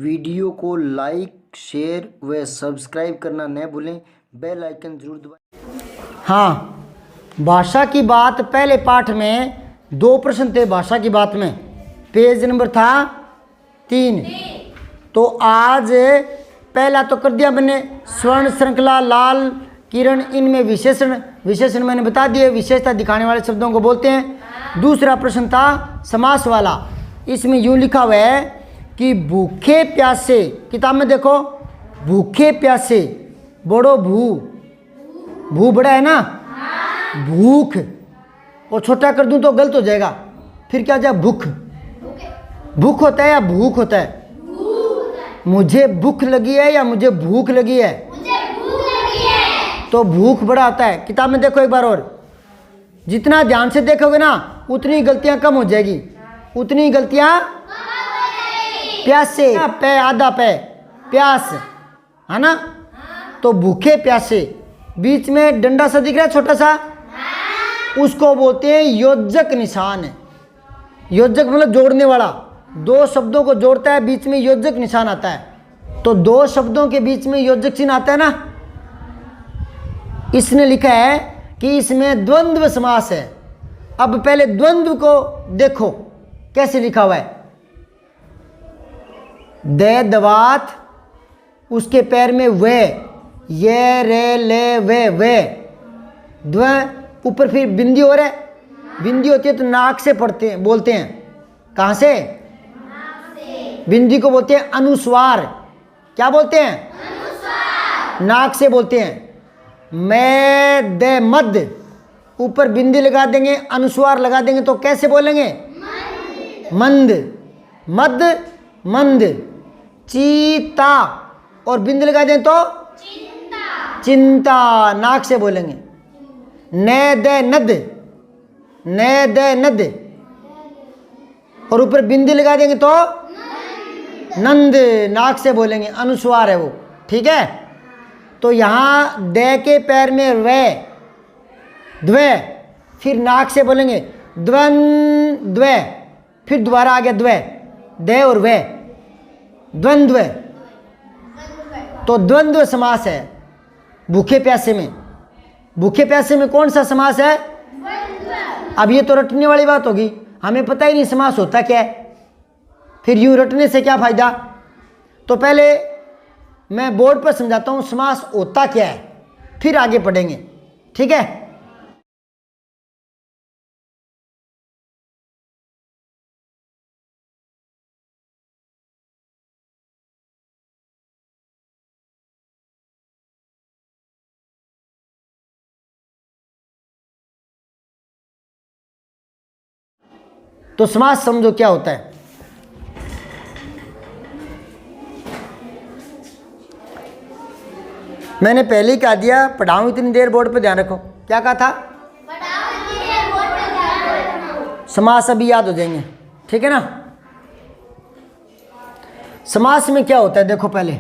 Video को like share व subscribe करना न भूलें, बेल आइकन जरूर दबाएं। हाँ, भाषा की बात पहले पाठ में 2 प्रश्न थे। भाषा की बात में पेज नंबर था 3। तो आज पहला तो कर दिया मैंने, स्वर्ण श्रृंखला लाल किरण, इनमें विशेषण मैंने बता दिए, विशेषता दिखाने वाले शब्दों को बोलते हैं। दूसरा प्रश्न था समास वाला। इसमें यूँ लिखा हुआ है कि भूखे प्यासे, किताब में देखो, भूखे प्यासे, बड़ो भू बड़ा है ना, भूख, और छोटा कर दूं तो गलत हो जाएगा, फिर क्या जाए, भूख। भूख होता है या भूख होता है? मुझे भूख लगी है या मुझे भूख लगी है? तो भूख बड़ा होता है। किताब में देखो एक बार और, जितना ध्यान से देखोगे ना उतनी गलतियां कम हो जाएगी, उतनी गलतियां। प्यासे, पे आधा पे, प्यास है ना, तो भूखे प्यासे, बीच में डंडा सा दिख रहा है छोटा सा, उसको बोलते हैं योजक निशान है। योजक मतलब जोड़ने वाला, 2 शब्दों को जोड़ता है, बीच में योजक निशान आता है। तो 2 शब्दों के बीच में योजक चिन्ह आता है ना। इसने लिखा है कि इसमें द्वंद्व समास है। अब पहले द्वंद्व को देखो कैसे लिखा हुआ है। दे दवात, उसके पैर में वे, ये रे ले वे द्व, ऊपर फिर बिंदी हो रहा है। बिंदी होती है तो नाक से पढ़ते हैं, बोलते हैं। कहाँ से? बिंदी को बोलते हैं अनुस्वार। क्या बोलते हैं? अनुस्वार। नाक से बोलते हैं। मैं दे मद, ऊपर बिंदी लगा देंगे, अनुस्वार लगा देंगे तो कैसे बोलेंगे? मंद, मद मंद। चीता, और बिंदी लगा दें तो चिंता, नाक से बोलेंगे। ने दे नद, ने दे नद, और ऊपर बिंदी लगा देंगे तो नंद, नाक से बोलेंगे, अनुस्वार है वो। ठीक है, तो यहाँ दे के पैर में वे, द्वे, फिर नाक से बोलेंगे द्वंद्वे, फिर दोबारा आ गया द्वे, दे और वे, द्वंद्व। तो द्वंद्व समास है भूखे प्यासे में। भूखे प्यासे में कौन सा समास है? अब ये तो रटने वाली बात होगी, हमें पता ही नहीं समास होता क्या है, फिर यूं रटने से क्या फायदा। तो पहले मैं बोर्ड पर समझाता हूं समास होता क्या है, फिर आगे पढ़ेंगे। ठीक है, तो समास समझो क्या होता है। मैंने पहले ही कहा दिया, पढ़ाऊं इतनी देर, बोर्ड पे ध्यान रखो। क्या कहा था? समास अभी याद हो जाएंगे, ठीक है ना। समास में क्या होता है देखो, पहले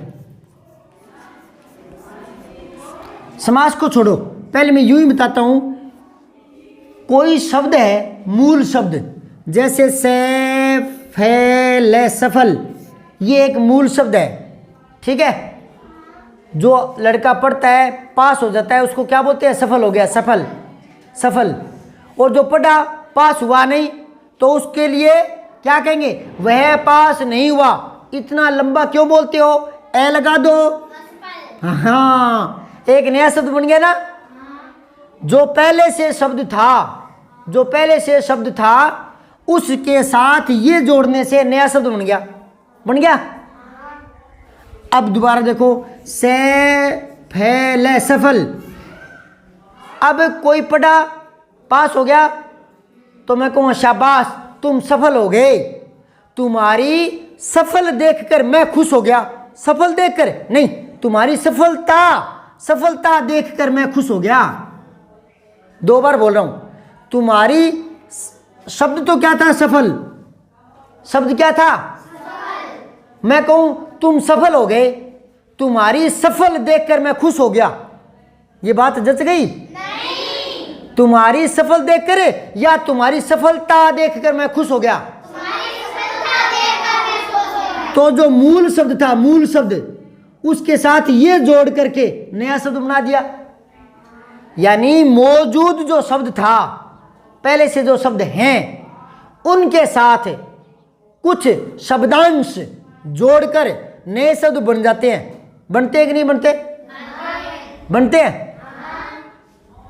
समास को छोड़ो, पहले मैं यूं ही बताता हूं। कोई शब्द है, मूल शब्द, जैसे से, फे, ले, सफल, ये एक मूल शब्द है। ठीक है, जो लड़का पढ़ता है पास हो जाता है उसको क्या बोलते हैं? सफल हो गया, सफल, सफल। और जो पढ़ा पास हुआ नहीं तो उसके लिए क्या कहेंगे? वह पास नहीं हुआ। इतना लंबा क्यों बोलते हो? ए लगा दो। हाँ, एक नया शब्द बन गया ना। जो पहले से शब्द था, जो पहले से शब्द था उसके साथ ये जोड़ने से नया शब्द बन गया, बन गया। अब दोबारा देखो, से, फैले, सफल। अब कोई पढ़ा पास हो गया तो मैं कहूँ शाबाश तुम सफल हो गए। तुम्हारी सफल देखकर मैं खुश हो गया। सफल देखकर नहीं, तुम्हारी सफलता, सफलता देखकर मैं खुश हो गया। 2 बार बोल रहा हूं। तुम्हारी, शब्द तो क्या था? सफल। शब्द क्या था? सफल। मैं कहूं तुम सफल हो गए, तुम्हारी सफल देखकर मैं खुश हो गया। ये बात जच गई? नहीं। तुम्हारी सफल देखकर या तुम्हारी सफलता देखकर मैं खुश हो गया? तो जो मूल शब्द था, मूल शब्द, उसके साथ ये जोड़ करके नया शब्द बना दिया। यानी मौजूद जो शब्द था, पहले से जो शब्द हैं, उनके साथ कुछ शब्दांश जोड़कर नए शब्द बन जाते हैं। बनते हैं कि नहीं बनते? बनते हैं।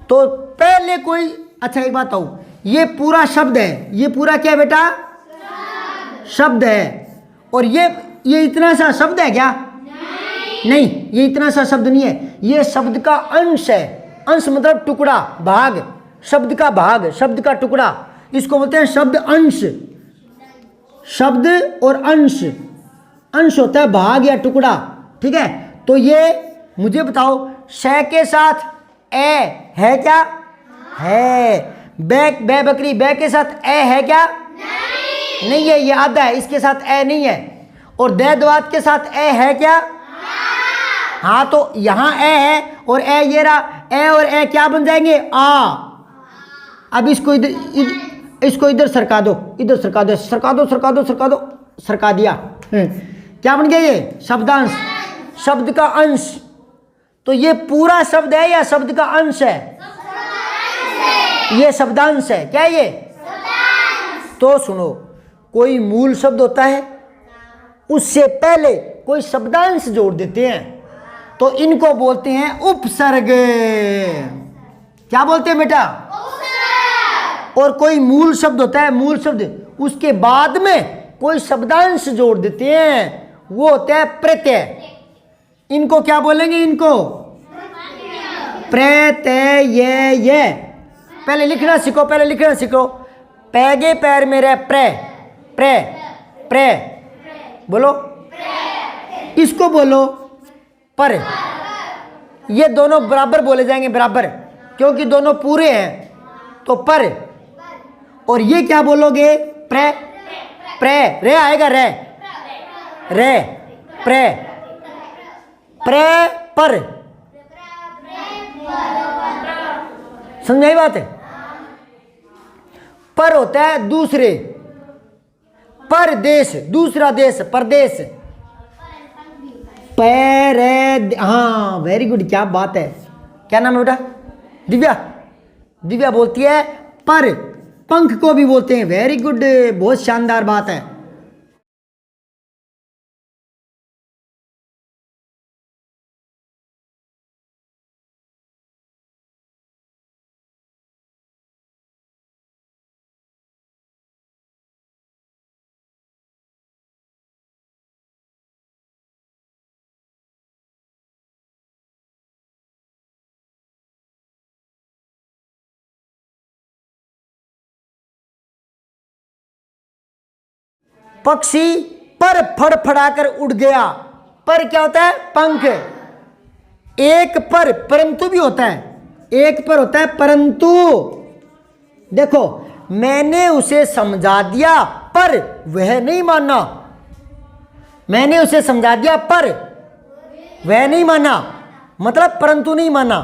तो पहले कोई, अच्छा एक बात कहूं, ये पूरा शब्द है, ये पूरा क्या है बेटा? शब्द है। और ये इतना सा शब्द है क्या? नहीं, ये इतना सा शब्द नहीं है, ये शब्द का अंश है। अंश मतलब टुकड़ा, भाग, शब्द का भाग, शब्द का टुकड़ा, इसको बोलते हैं शब्द अंश। शब्द और अंश, अंश होता है भाग या टुकड़ा, ठीक है। तो ये मुझे बताओ, श के साथ ए है क्या? है। बै बकरी, बै के साथ ए है क्या? नहीं है, ये आधा है, इसके साथ ए नहीं है। और दे दवात के साथ ए है क्या? हाँ, तो यहां ए है और ए ये रहा, ए और ए क्या बन जाएंगे? आ। अब इसको इधर सरका दो, इधर सरका दो, सरका दो, सरका दो, सरका दो, सरका दिया। क्या बन गया? ये शब्दांश, शब्द का अंश। तो ये पूरा शब्द है या शब्द का अंश है? ये शब्दांश है। क्या ये? तो सुनो, कोई मूल शब्द होता है, उससे पहले कोई शब्दांश जोड़ देते हैं, तो इनको बोलते हैं उपसर्ग। क्या बोलते हैं बेटा? और कोई मूल शब्द होता है, मूल शब्द, उसके बाद में कोई शब्दांश जोड़ देते हैं, वो होता है प्रत्यय। इनको क्या बोलेंगे? इनको प्रत्यय। पहले लिखना सीखो, पहले लिखना सीखो। पैगे पैर मेरे प्रे, प्रे, प्रे, बोलो। इसको बोलो पर। ये दोनों बराबर बोले जाएंगे, बराबर, क्योंकि दोनों पूरे हैं, तो पर। और ये क्या बोलोगे? प्रे, प्रे, रे आएगा, रे, रे, प्रे, प्रे, पर। समझ में आई बात है? पर होता है दूसरे, परदेश, दूसरा देश, परदेश। पैर, हाँ वेरी गुड, क्या बात है। क्या नाम है बेटा? दिव्या। दिव्या बोलती है पर। पंख को भी बोलते हैं। वेरी गुड, बहुत शानदार बात है। पक्षी पर फड़फड़ाकर उड़ गया। पर क्या होता है? पंख। एक पर परंतु भी होता है, एक पर होता है परंतु। देखो, मैंने उसे समझा दिया पर वह नहीं माना। मैंने उसे समझा दिया पर वह नहीं माना, मतलब परंतु नहीं माना।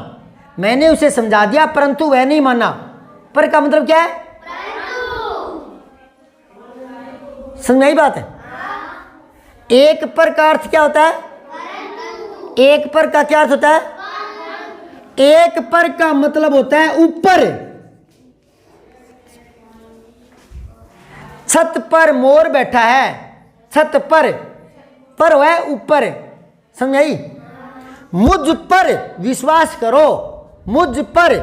मैंने उसे समझा दिया परंतु वह नहीं माना। पर का मतलब क्या है? समझ में आई बात है? एक पर का अर्थ क्या होता है? एक पर का क्या अर्थ होता है? एक पर का मतलब होता है ऊपर। छत पर मोर बैठा है, छत पर है ऊपर। समझ आई? मुझ पर विश्वास करो। मुझ पर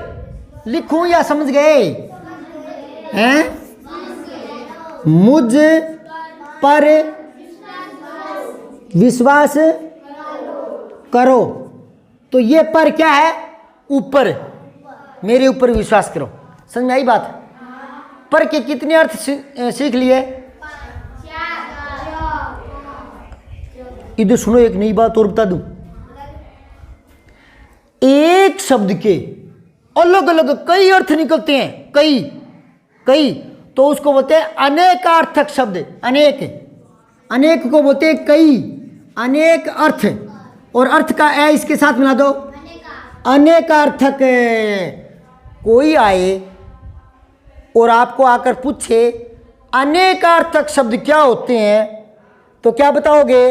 लिखूं या समझ गए हैं? मुझ पर विश्वास करो। तो ये पर क्या है? ऊपर, मेरे ऊपर विश्वास करो। समझ में आई बात? पर के कितने अर्थ सीख लिए? इधर सुनो, एक नई बात और बता दूं। एक शब्द के अलग अलग कई अर्थ निकलते हैं, कई, तो उसको बोलते हैं अनेकार्थक शब्द। अनेक को बोलते हैं कई, अनेक अर्थ। और अर्थ का ए इसके साथ मिला दो, अनेकार्थक। कोई आए और आपको आकर पूछे अनेकार्थक शब्द क्या होते हैं, तो क्या बताओगे?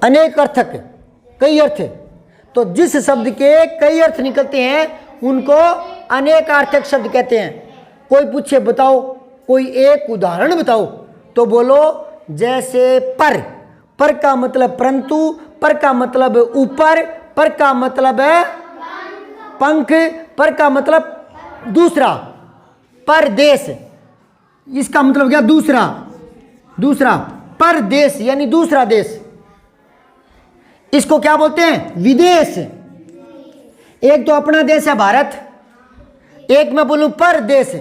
अनेक अर्थक, कई अर्थ। तो जिस शब्द के कई अर्थ निकलते हैं उनको अनेकार्थक शब्द कहते हैं। कोई पूछे बताओ कोई एक उदाहरण बताओ, तो बोलो जैसे पर का मतलब परंतु, पर का मतलब ऊपर, पर का मतलब है पंख, पर का मतलब दूसरा, परदेश, इसका मतलब क्या? दूसरा परदेश यानी दूसरा देश। इसको क्या बोलते हैं? विदेश। एक तो अपना देश है भारत, एक मैं बोलूं परदेश।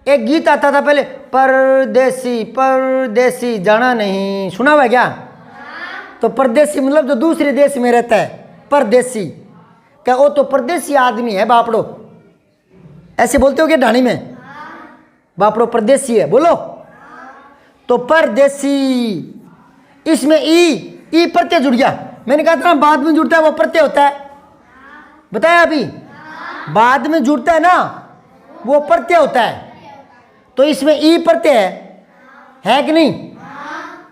एक गीत आता था पहले, परदेसी परदेसी जाना नहीं, सुना हुआ क्या? तो परदेसी मतलब जो दूसरे देश में रहता है, परदेसी। क्या वो तो परदेसी आदमी है बापड़ो, ऐसे बोलते हो क्या ढाणी में? बापड़ो परदेसी है, बोलो। तो परदेसी, इसमें ई प्रत्यय जुड़ गया। मैंने कहा था ना बाद में जुड़ता है वो प्रत्यय होता है, बताया अभी? बाद में जुड़ता है ना वो प्रत्यय होता है। तो इसमें ई प्रत्यय है कि नहीं?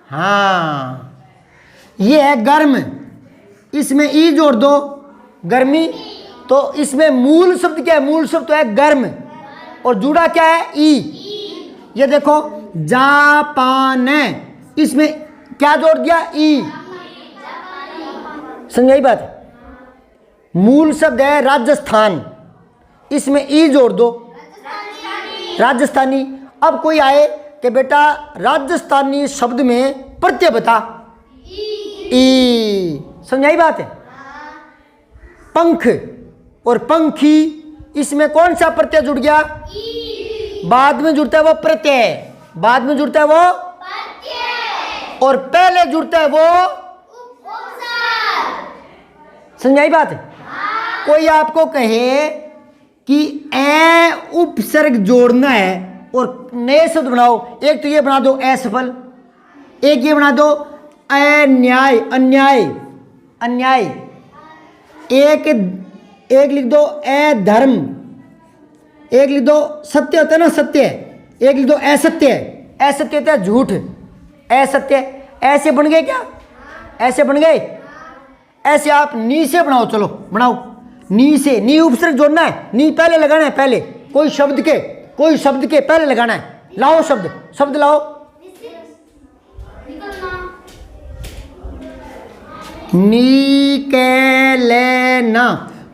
हाँ, ये है गर्म, इसमें ई जोड़ दो, गर्मी। तो इसमें मूल शब्द क्या है? मूल शब्द तो है गर्म, और जुड़ा क्या है? ई। ये देखो जापान, इसमें क्या जोड़ दिया? ई। समझाई बात? मूल शब्द है राजस्थान, इसमें ई जोड़ दो, राजस्थानी। अब कोई आए कि बेटा राजस्थानी शब्द में प्रत्यय बता, ई। समझाई बात है? पंख और पंखी, इसमें कौन सा प्रत्यय जुड़ गया? बाद में जुड़ता है वो प्रत्यय, बाद में जुड़ता है वो प्रत्यय, और पहले जुड़ता है वो उपसर्ग। समझाई बात? कोई आपको कहे कि ए उपसर्ग जोड़ना है और नए शब्द बनाओ, एक तो ये बना दो असफल, एक ये बना दो अन्याय, अन्याय अन्याय, एक लिख दो अधर्म, एक लिख दो सत्य होता है ना सत्य, एक लिख दो असत्य, असत्य होता है झूठ, असत्य। ऐसे बन गए क्या? ऐसे बन गए? ऐसे आप नी से बनाओ, चलो बनाओ, नी से। नी उपसर्ग जोड़ना है, नी पहले लगाना है, पहले कोई शब्द के पहले लगाना है। लाओ शब्द लाओ। निकलना।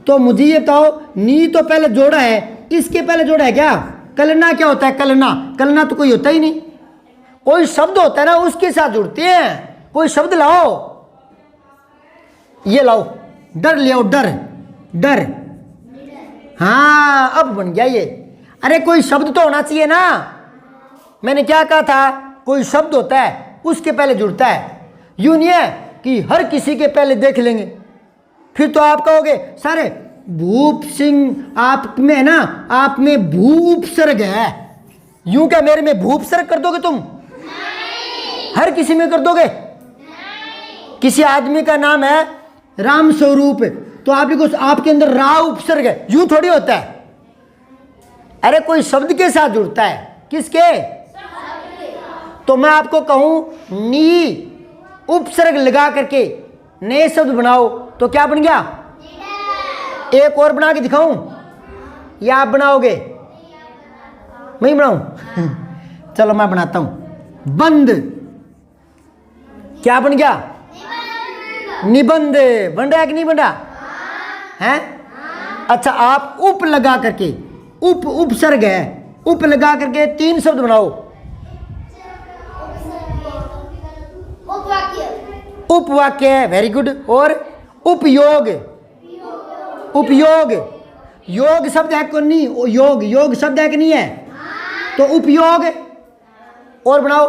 तो मुझे ये बताओ, नी तो पहले जोड़ा है, इसके पहले जोड़ा है क्या? कलना क्या होता है? कलना तो कोई होता ही नहीं, कोई शब्द होता है ना उसके साथ जुड़ते हैं। कोई शब्द लाओ, ये लाओ, डर ले आओ, डर। हाँ अब बन गया ये। अरे कोई शब्द तो होना चाहिए ना। मैंने क्या कहा था? कोई शब्द होता है उसके पहले जुड़ता है। यूं नहीं है कि हर किसी के पहले देख लेंगे, फिर तो आप कहोगे सारे भूप सिंह आप में है ना, आप में भू उपसर्ग है। यूं क्या मेरे में भू उपसर्ग कर दोगे तुम? नहीं। हर किसी में कर दोगे? नहीं। किसी आदमी का नाम है राम स्वरूप, तो आप आपके अंदर रा उपसर्ग है, यूं थोड़ी होता है। अरे कोई शब्द के साथ जुड़ता है, किसके? तो मैं आपको कहूं नी उपसर्ग लगा करके नए शब्द बनाओ, तो क्या बन गया? एक और बना के दिखाऊं या आप बनाओगे? मैं ही बनाऊं? चलो मैं बनाता हूं। बंद क्या बन गया? निबंध। बन रहा है कि नहीं बन रहा है? अच्छा आप उप लगा करके, उपसर्ग है, उप लगा करके 3 शब्द बनाओ। उपवाक्य है, वेरी गुड। और उपयोग, योग शब्द है कि नहीं? योग शब्द है कि नहीं है? तो उपयोग। और बनाओ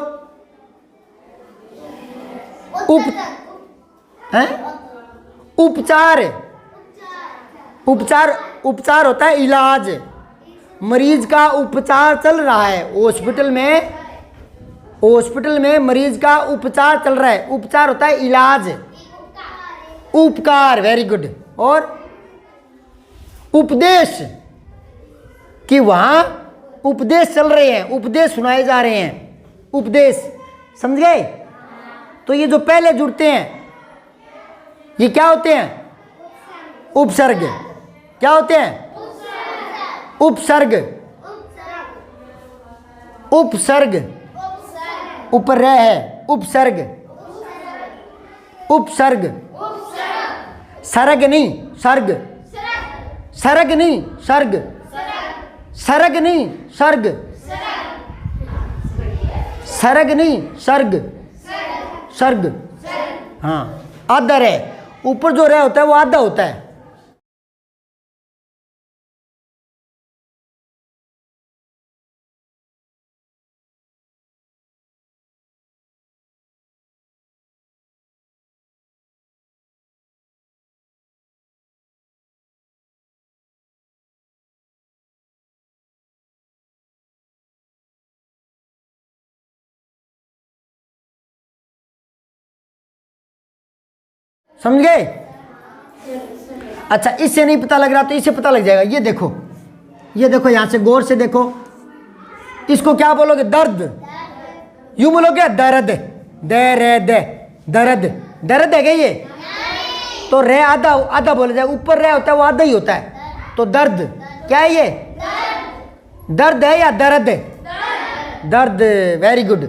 उपचार होता है इलाज। मरीज का उपचार चल रहा है हॉस्पिटल में मरीज का उपचार चल रहा है, उपचार होता है इलाज। उपकार, वेरी गुड। और उपदेश, कि वहां उपदेश चल रहे हैं, उपदेश सुनाए जा रहे हैं, उपदेश, समझ गए। तो ये जो पहले जुड़ते हैं ये क्या होते हैं? उपसर्ग। क्या होते हैं? उपसर्ग। उपसर्ग, ऊपर रह है, उपसर्ग। उपसर्ग, सर्ग नहीं सर्ग, सर्ग नहीं सर्ग, सर्ग नहीं सर्ग, सर्ग नहीं सर्ग, सर्ग। हाँ, आधा है, ऊपर जो रह होता है वो आधा होता है। समझ गए? अच्छा, इससे नहीं पता लग रहा तो इससे पता लग जाएगा। ये देखो, ये देखो, यहां से गौर से देखो, इसको क्या बोलोगे? दर्द। यूं बोलोगे दर्द, दर्द, दर्द, दर्द है क्या ये? तो रे आधा आधा बोला जाए, ऊपर रे होता है वो आधा ही होता है। तो दर्द क्या है ये? दर्द है या दर्द? दर्द। Very good.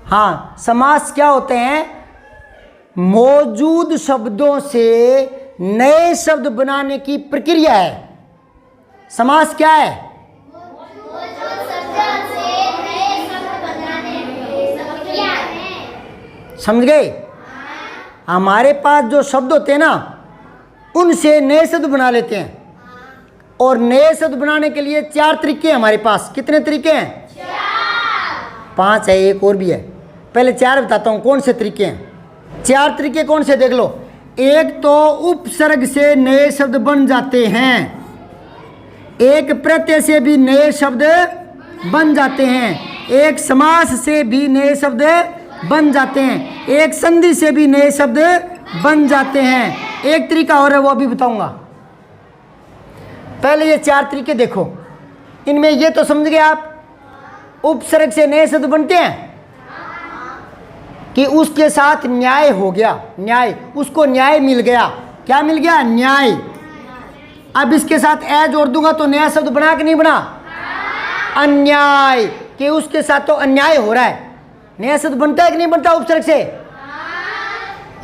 हाँ, समास क्या होते हैं? मौजूद शब्दों से नए शब्द बनाने की प्रक्रिया है। समास क्या है? समझ गए? हमारे पास जो शब्द होते हैं ना, उनसे नए शब्द बना लेते हैं। और नए शब्द बनाने के लिए 4 तरीके हैं हमारे पास। कितने तरीके हैं? 5 है, एक और भी है। पहले 4 बताता हूं कौन से तरीके हैं। 4 तरीके कौन से देख लो। एक तो उपसर्ग से नए शब्द बन जाते हैं, एक प्रत्यय से भी नए शब्द बन जाते हैं, एक समास से भी नए शब्द बन जाते हैं, एक संधि से भी नए शब्द बन जाते हैं। एक तरीका और है, वो अभी बताऊंगा। पहले ये 4 तरीके देखो। इनमें ये तो समझ गए आप, उपसर्ग से नए शब्द बनते हैं कि उसके साथ न्याय हो गया। न्याय, उसको न्याय मिल गया। क्या मिल गया? न्याय। अब इसके साथ ए जोड़ दूंगा तो नया शब्द बना कि नहीं बना? अन्याय, कि उसके साथ तो अन्याय हो रहा है। नया शब्द बनता है कि नहीं बनता उपसर्ग से?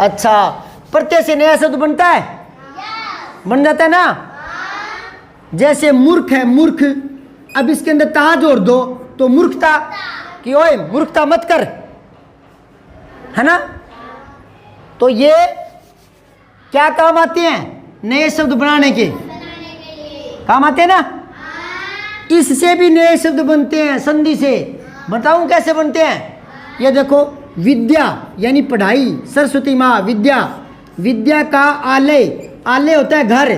अच्छा, प्रत्यय से नया शब्द बनता है? बन जाता है ना। जैसे मूर्ख है, मूर्ख। अब इसके अंदर ता जोड़ दो तो मूर्खता, कि ओए मूर्खता मत कर, है ना। तो ये क्या काम आते हैं? नए शब्द बनाने के काम आते हैं ना। इससे भी नए शब्द बनते हैं संधि से। बताऊं कैसे बनते हैं? ये देखो, विद्या यानी पढ़ाई, सरस्वती माँ विद्या। विद्या का आलय, आलय होता है घर,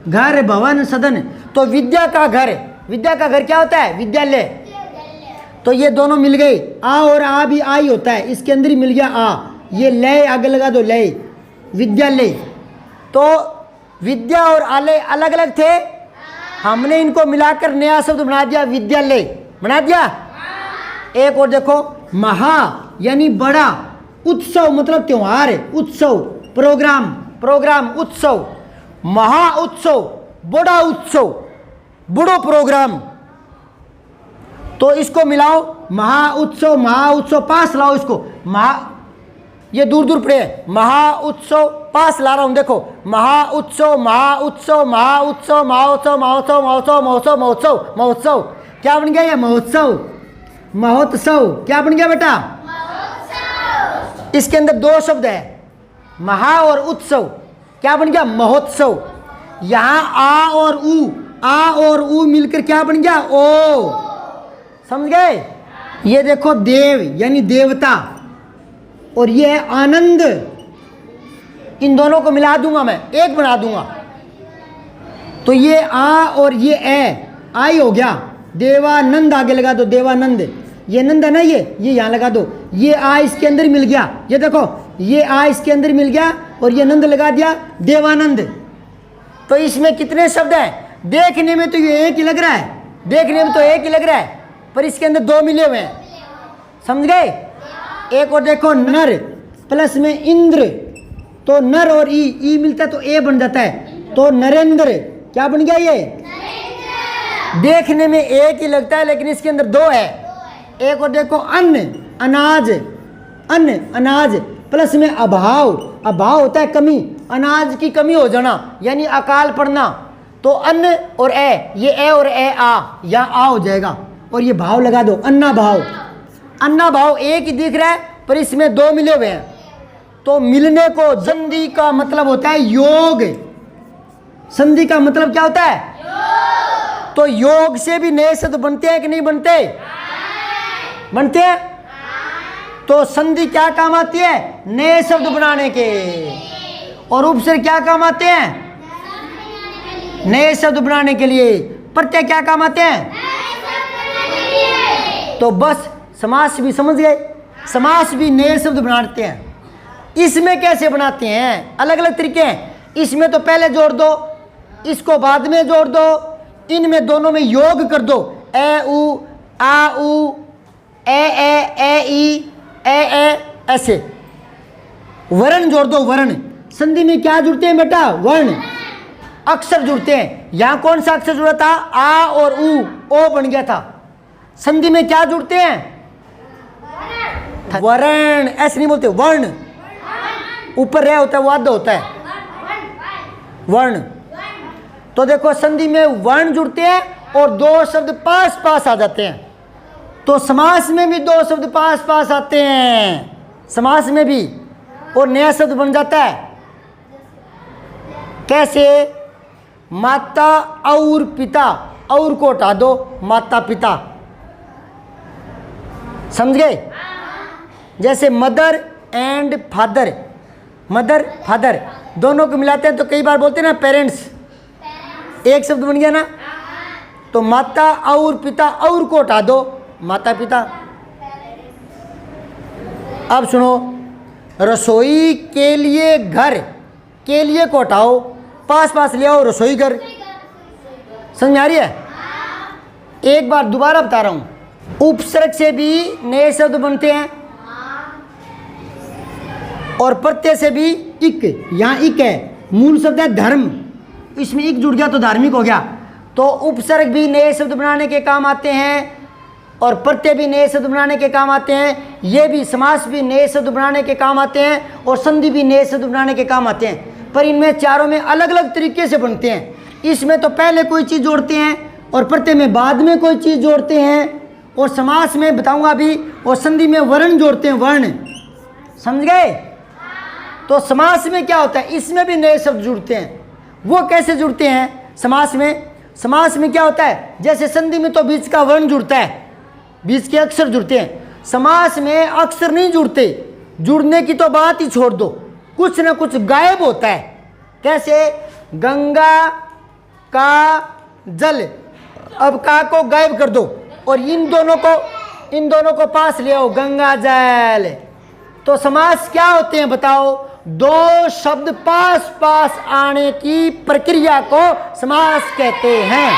घर भवन सदन। तो विद्या का घर, विद्या का घर क्या होता है? विद्यालय। तो ये दोनों मिल गए। आ और आ भी आ ही होता है, इसके अंदर ही मिल गया आ। ये लय आगे लगा दो, लय, विद्यालय। तो विद्या और आलय अलग अलग थे, हमने इनको मिलाकर नया शब्द बना दिया, विद्यालय बना दिया। एक और देखो, महा यानी बड़ा, उत्सव मतलब त्योहार, उत्सव, प्रोग्राम, प्रोग्राम, उत्सव, महा उत्सव, बड़ा उत्सव, बड़ो प्रोग्राम। तो इसको मिलाओ, महा उत्सव, महा उत्सव, पास लाओ इसको। महा, ये दूर दूर पड़े, महा उत्सव, पास ला रहा हूं, देखो, महा उत्सव, महा उत्सव, महा उत्सव, महोत्सव, महोत्सव, महोत्सव, महोत्सव, महोत्सव, महोत्सव। क्या बन गया ये? महोत्सव, महोत्सव। क्या बन गया बेटा? इसके अंदर 2 शब्द है, महा और उत्सव। क्या बन गया? महोत्सव। यहां आ और ऊ, आ और ऊ मिलकर क्या बन गया? ओ। समझ गए? ये देखो, देव यानी देवता, और ये है आनंद। इन दोनों को मिला दूंगा मैं, एक बना दूंगा। तो ये आ और ये ए, आई हो गया। देवानंद आगे लगा दो, देवानंद। ये नंद है ना, ये यहां लगा दो। ये आ इसके अंदर मिल गया, ये देखो, ये आ इसके अंदर मिल गया और ये नंद लगा दिया, देवानंद। तो इसमें कितने शब्द हैं? देखने में तो ये एक ही लग रहा है, देखने में तो एक ही लग रहा है, पर इसके अंदर 2 मिले हुए हैं। समझ गए। एक और देखो नर प्लस में इंद्र, तो नर और ई मिलता है तो ए बन जाता है, तो नरेंद्र क्या बन गया ये। देखने में एक ही लगता है लेकिन इसके अंदर दो है। एक और देखो अन्न अनाज, अन्न अनाज प्लस में अभाव, अभाव होता है कमी, अनाज की कमी हो जाना यानी अकाल पड़ना, तो अन्न और ए, ये ए और ए आ, या आ हो जाएगा और ये भाव लगा दो अन्ना भाव। अन्ना भाव एक ही दिख रहा है पर इसमें दो मिले हुए हैं, तो मिलने को संधि का मतलब होता है योग। संधि का मतलब क्या होता है योग। तो योग से भी नए शब्द बनते हैं कि नहीं बनते, बनते हैं। तो संधि क्या काम आती है, नए शब्द बनाने के, और उपसर्ग क्या काम आते हैं, नए शब्द बनाने के लिए। प्रत्यय क्या काम आते हैं, तो बस समास भी समझ गए, समास भी नए शब्द बनाते हैं। इसमें कैसे बनाते हैं, अलग अलग तरीके हैं। इसमें तो पहले जोड़ दो, इसको बाद में जोड़ दो, इनमें दोनों में योग कर दो, ए उ आ उ ए ई ए ऐसे। वर्ण जोड़ दो, वर्ण संधि में क्या जुड़ते हैं बेटा, वर्ण अक्षर जुड़ते हैं। यहां कौन सा अक्षर जुड़ा था, आ और उ, ओ बन गया था। संधि में क्या जुड़ते हैं, वर्ण, ऐसे नहीं बोलते, वर्ण ऊपर रह होता है वो आधा होता है वर्ण। तो देखो संधि में वर्ण जुड़ते हैं और दो शब्द पास पास आ जाते हैं। तो समास में भी दो शब्द पास पास आते हैं, समास में भी, और नया शब्द बन जाता है। कैसे, माता और पिता, और को हटा दो, माता पिता, समझ गए। जैसे mother and father, mother father दोनों को मिलाते हैं तो कई बार बोलते हैं ना पेरेंट्स, एक शब्द बन गया ना। तो माता और पिता, और को हटा दो, माता पिता। अब सुनो, रसोई के लिए घर, के लिए को हटाओ, पास पास ले आओ, रसोई घर। समझ में आ रही है। एक बार दोबारा बता रहा हूं, उपसर्ग से भी नए शब्द बनते हैं और प्रत्यय से भी इक, यहां इक है, मूल शब्द है धर्म, इसमें इक जुड़ गया तो धार्मिक हो गया। तो उपसर्ग भी नए शब्द बनाने के काम आते हैं और प्रत्यय भी नए शब्द बनाने के काम आते हैं। ये भी समास भी नए शब्द बनाने के काम आते हैं और संधि भी नए शब्द बनाने के काम आते हैं, पर इनमें चारों में अलग अलग तरीके से बनते हैं। इसमें तो पहले कोई चीज़ जोड़ते हैं और प्रत्यय में बाद में कोई चीज़ जोड़ते हैं, और समास में बताऊंगा अभी, और संधि में वर्ण जोड़ते हैं, वर्ण। समझ गए। तो समास में क्या होता है, इसमें भी नए शब्द जुड़ते हैं। वो कैसे जुड़ते हैं समास में, समास में क्या होता है, जैसे संधि में तो बीच का वर्ण जुड़ता है, बीच के अक्षर जुड़ते हैं। समास में अक्षर नहीं जुड़ते, जुड़ने की तो बात ही छोड़ दो, कुछ ना कुछ गायब होता है। कैसे, गंगा का जल, अब का को गायब कर दो और इन दोनों को पास ले आओ, गंगा जल। तो समास क्या होते हैं बताओ, दो शब्द पास पास आने की प्रक्रिया को समास कहते हैं।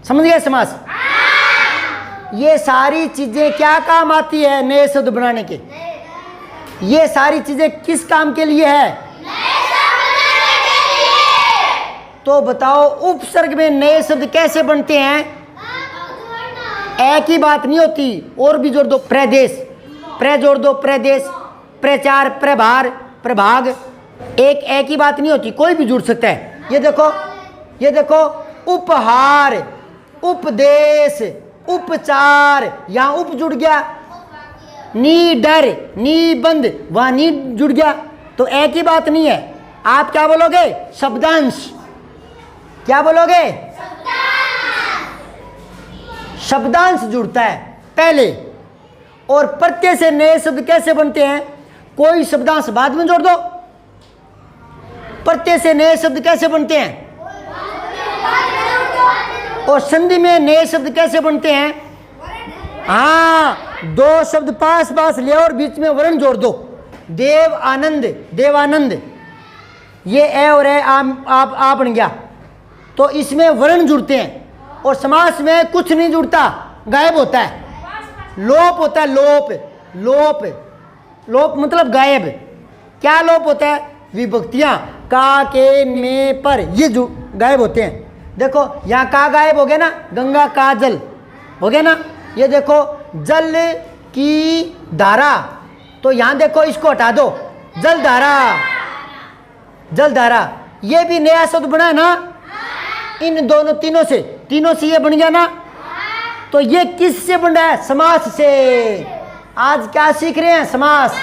समझ गए समास। ये सारी चीजें क्या काम आती है, नए शब्द बनाने के। ये सारी चीजें किस काम के लिए है, तो बताओ उपसर्ग में नए शब्द कैसे बनते हैं। एक ही बात नहीं होती, और भी जोड़ दो, प्रदेश, प्र जोड़ दो, प्रदेश, प्रचार, प्रभार, प्रभाग। एक ही बात नहीं होती, कोई भी जुड़ सकता है। ये देखो उपहार, उपदेश, उपचार, यहां उप जुड़ गया, निडर, निबंध, वहां नी जुड़ गया। तो एक ही बात नहीं है। आप क्या बोलोगे, शब्दांश। क्या बोलोगे, शब्दांश जुड़ता है पहले। और प्रत्यय से नए शब्द कैसे बनते हैं, कोई शब्दांश बाद में जोड़ दो। प्रत्यय से नए शब्द कैसे बनते हैं, और संधि में नए शब्द कैसे बनते हैं। हाँ, दो शब्द पास पास ले और बीच में वर्ण जोड़ दो। देव आनंद, देवानंद, ये ए और ए आप बन गया। तो इसमें वर्ण जुड़ते हैं और समास में कुछ नहीं जुड़ता, गायब होता है। लोप होता है, लोप। लोप लोप मतलब गायब। क्या लोप होता है? विभक्तियां का, के, में, पर, ये जो गायब होते हैं। देखो यहाँ का गायब हो गया ना, गंगा का जल हो गया ना। ये देखो जल की धारा, तो यहाँ देखो इसको हटा दो, जल धारा, जल धारा। ये भी नया शब्द बना है ना, इन दोनों तीनों से ये बन गया ना। तो ये किससे बन रहा है? समास से। आज क्या सीख रहे हैं? समास।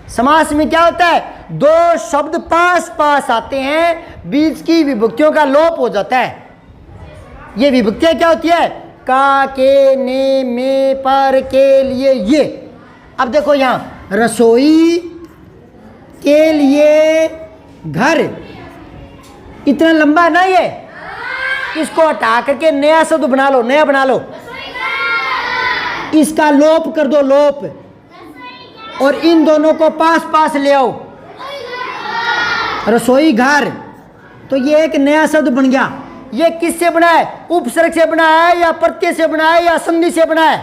समास में क्या होता है? दो शब्द पास पास आते हैं, बीच की विभक्तियों का लोप हो जाता है। ये विभक्तियां क्या होती है? का, के, ने, में, पर, के लिए, ये। अब देखो यहां रसोई के लिए घर, इतना लंबा है ना ये, इसको हटा करके नया शब्द बना लो, नया बना लो, इसका लोप कर दो, लोप, और इन दोनों को पास पास ले आओ, रसोई घर। तो ये एक नया शब्द बन गया। ये किससे बना है? उपसर्ग से बना है या प्रत्यय से बना है या संधि से बना है?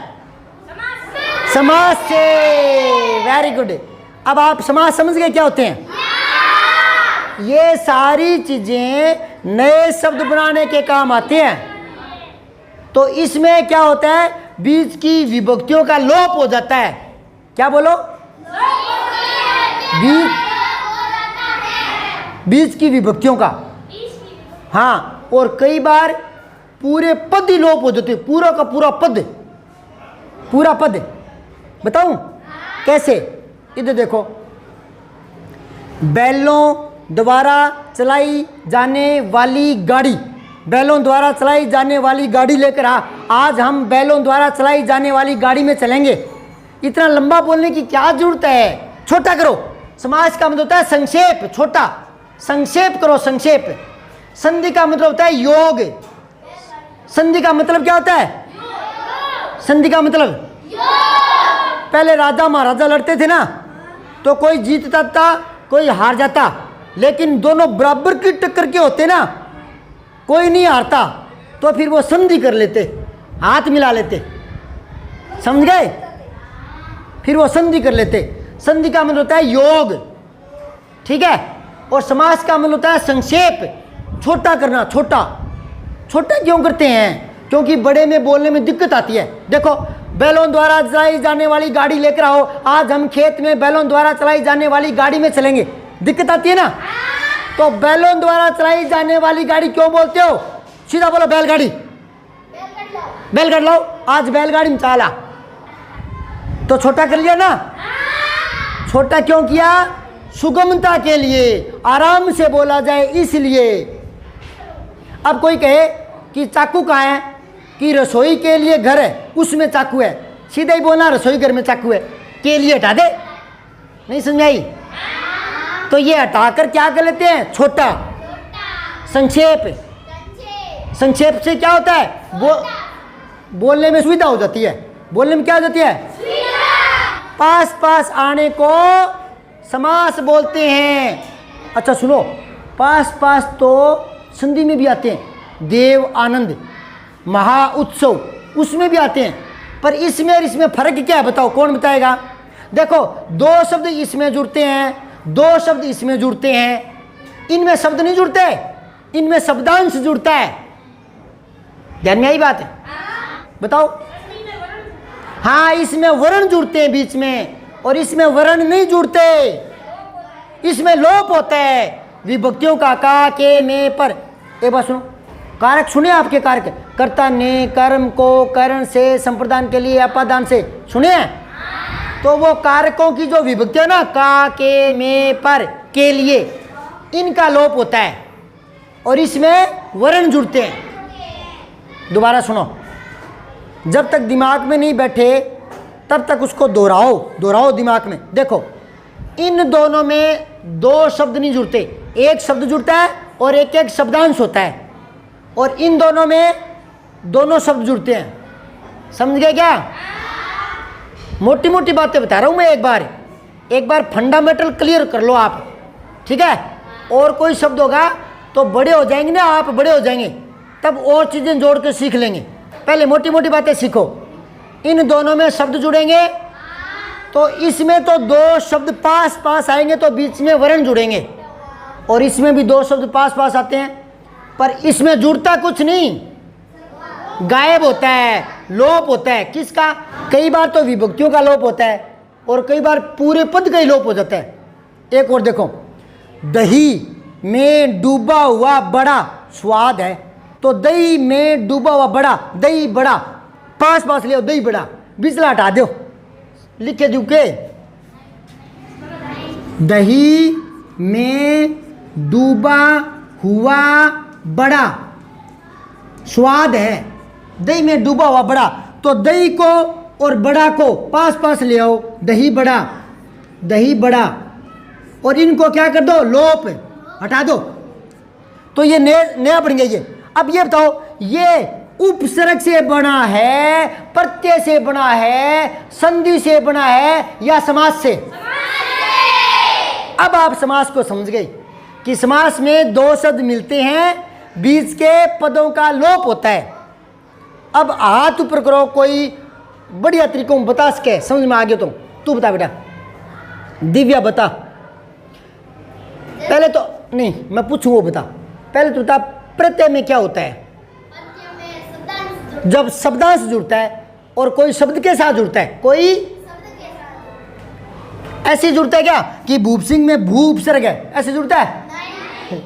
समास से। Very good. अब आप समास समझ गए क्या होते हैं? ये सारी चीजें नए शब्द बनाने के काम आते हैं। तो इसमें क्या होता है? बीच की विभक्तियों का लोप हो जाता है। क्या बोलो? बीच की विभक्तियों का। हाँ, और कई बार पूरे पद ही लोप हो जाते, पूरा का पूरा पद, पूरा पद। बताऊं कैसे? इधर देखो, बैलों द्वारा चलाई जाने वाली गाड़ी, बैलों द्वारा चलाई जाने वाली गाड़ी लेकर आज हम बैलों द्वारा चलाई जाने वाली गाड़ी में चलेंगे। इतना लंबा बोलने की क्या जरूरत है? छोटा करो। समास का मतलब होता है संक्षेप, छोटा, संक्षेप करो, संक्षेप। संधि का मतलब होता है योग। संधि का मतलब क्या होता है? संधि का मतलब, पहले राजा महाराजा लड़ते थे ना, तो कोई जीतता था, कोई हार जाता, लेकिन दोनों बराबर की टक्कर के होते ना, कोई नहीं हारता, तो फिर वो संधि कर लेते, हाथ मिला लेते, समझ गए? फिर वो संधि कर लेते। संधि का मतलब होता है योग, ठीक है। और समास का मतलब होता है संक्षेप, छोटा करना। छोटा छोटा क्यों करते हैं? क्योंकि बड़े में बोलने में दिक्कत आती है। देखो, बैलों द्वारा चलाई जाने वाली गाड़ी लेकर आओ, आज हम खेत में बैलों द्वारा चलाई जाने वाली गाड़ी में चलेंगे, दिक्कत आती है ना। तो बैलों द्वारा चलाई जाने वाली गाड़ी क्यों बोलते हो? सीधा बोलो बैलगाड़ी, बैलगाड़ी लाओ, आज बैलगाड़ी में चला, तो छोटा कर लिया ना। छोटा क्यों किया? सुगमता के लिए, आराम से बोला जाए इसलिए। अब कोई कहे कि चाकू कहाँ है? कि रसोई के लिए घर है, उसमें चाकू है, सीधा ही बोलना रसोई घर में चाकू है, के लिए हटा दे। नहीं समझाई? तो ये हटाकर क्या कर लेते हैं? छोटा, संक्षेप। संक्षेप से क्या होता है? बोलने में सुविधा हो जाती है। बोलने में क्या हो जाती है? पास पास आने को समास बोलते हैं। अच्छा सुनो, पास पास तो संधि में भी आते हैं। देव आनंद, महा उत्सव, उसमें भी आते हैं। पर इसमें और इसमें फर्क क्या है? बताओ, कौन बताएगा? देखो, दो शब्द इसमें जुड़ते हैं, दो शब्द इसमें जुड़ते हैं, इनमें शब्द नहीं जुड़ते, इनमें शब्दांश जुड़ता है। ध्यान में आई बात है? बताओ। हाँ, इसमें वर्ण जुड़ते हैं बीच में, और इसमें वर्ण नहीं जुड़ते, इसमें लोप होता है विभक्तियों का, का, के, में, पर। एक बात सुनो, कारक सुने आपके? कारक कर्ता ने, कर्म को, करण से, संप्रदान के लिए, अपादान से, सुने? तो वो कारकों की जो विभक्ति है ना, का, के, में, पर, के लिए, इनका लोप होता है, और इसमें वर्ण जुड़ते हैं। दोबारा सुनो, जब तक दिमाग में नहीं बैठे तब तक उसको दोहराओ, दोहराओ दिमाग में। देखो, इन दोनों में दो शब्द नहीं जुड़ते, एक शब्द जुड़ता है और एक एक शब्दांश होता है, और इन दोनों में दोनों शब्द जुड़ते हैं। समझ गए क्या? मोटी मोटी बातें बता रहा हूं मैं। एक बार फंडामेंटल क्लियर कर लो आप, ठीक है? और कोई शब्द होगा तो बड़े हो जाएंगे ना, आप बड़े हो जाएंगे, तब और चीज़ें जोड़ के सीख लेंगे। पहले मोटी मोटी बातें सीखो, इन दोनों में शब्द जुड़ेंगे, तो इसमें तो दो शब्द पास पास आएंगे तो बीच में वर्ण जुड़ेंगे, और इसमें भी दो शब्द पास पास आते हैं, पर इसमें जुड़ता कुछ नहीं, गायब होता है, लोप होता है। किसका? कई बार तो विभक्तियों का लोप होता है और कई बार पूरे पद का ही लोप हो जाता है। एक और देखो, दही में डूबा हुआ बड़ा स्वाद है, तो दही में डूबा हुआ बड़ा, दही बड़ा, पास पास ले आओ, दही बड़ा, बिचला हटा दो, लिखे दू के दही में डूबा हुआ बड़ा स्वाद है, दही में डूबा हुआ बड़ा, तो दही को और बड़ा को पास पास ले आओ, दही बड़ा, दही बड़ा, और इनको क्या कर दो? लोप, हटा दो, तो ये नया बन गया ये। अब ये बताओ, ये उपसर्ग से बना है, प्रत्यय से बना है, संधि से बना है, या समास से? अब आप समास को समझ गए कि समास में दो शब्द मिलते हैं, बीच के पदों का लोप होता है। अब हाथ ऊपर करो, कोई बढ़िया तरीकों में बता सके, समझ में आ गया? तू बता बेटा, दिव्या बता। पहले तो नहीं, मैं पूछूं वो बता। पहले तो बता, प्रत्यय में क्या होता है? जब शब्दांश जुड़ता है और कोई शब्द के साथ जुड़ता है, कोई ऐसे जुड़ता है क्या कि भूप सिंह में भू उपसर्ग है, ऐसे जुड़ता है? नहीं।